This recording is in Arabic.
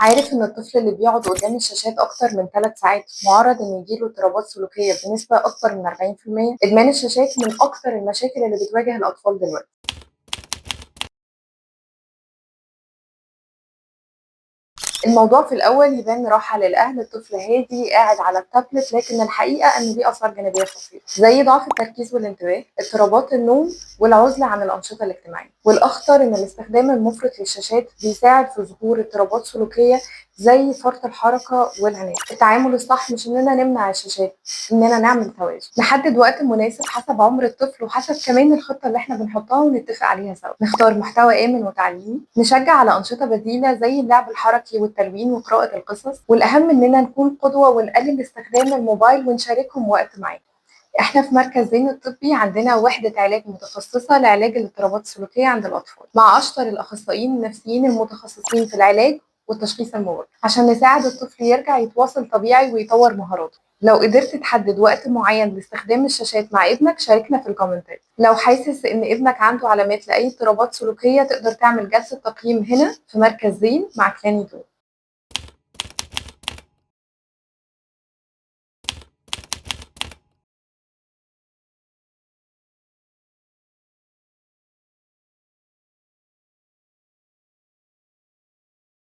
عارف إن الطفل اللي بيقعد قدام الشاشات أكتر من 3 ساعات معرض إن يجيله اضطرابات سلوكية بنسبة أكبر من 40%؟ إدمان الشاشات من أكتر المشاكل اللي بتواجه الأطفال دلوقتي. الموضوع في الأول يبان راحة للأهل، الطفل هادي قاعد على التابلت، لكن الحقيقة إن ليه آثار جانبية خطيرة زي ضعف التركيز والانتباه، اضطرابات النوم، والعزلة عن الأنشطة الاجتماعية. والأخطر إن الاستخدام المفرط للشاشات بيساعد في ظهور اضطرابات سلوكية زي فرط الحركة والعناد. التعامل الصح مش إننا نمنع الشاشات، إننا نعمل توازن، نحدد وقت مناسب حسب عمر الطفل وحسب كمان الخطة اللي إحنا بنحطها ونتفق عليها سوا. نختار محتوى آمن وتعليمي، نشجع على أنشطة بديلة زي اللعب الحركي والتلوين وقراءة القصص، والأهم إننا نكون قدوة ونقلل استخدام الموبايل ونشاركهم وقت معاهم. إحنا في مركز زين الطبي عندنا وحدة علاج متخصصة لعلاج الاضطرابات السلوكية عند الأطفال، مع أشطر الأخصائيين النفسيين المتخصصين في العلاج والتشخيص المبكر، عشان نساعد الطفل يرجع يتواصل طبيعي ويطور مهاراته. لو قدرت تحدد وقت معين لاستخدام الشاشات مع ابنك شاركنا في الكومنتات. لو حاسس إن ابنك عنده علامات لأي اضطرابات سلوكية تقدر تعمل جلسة تقييم هنا في مركز زين مع كلاني دول.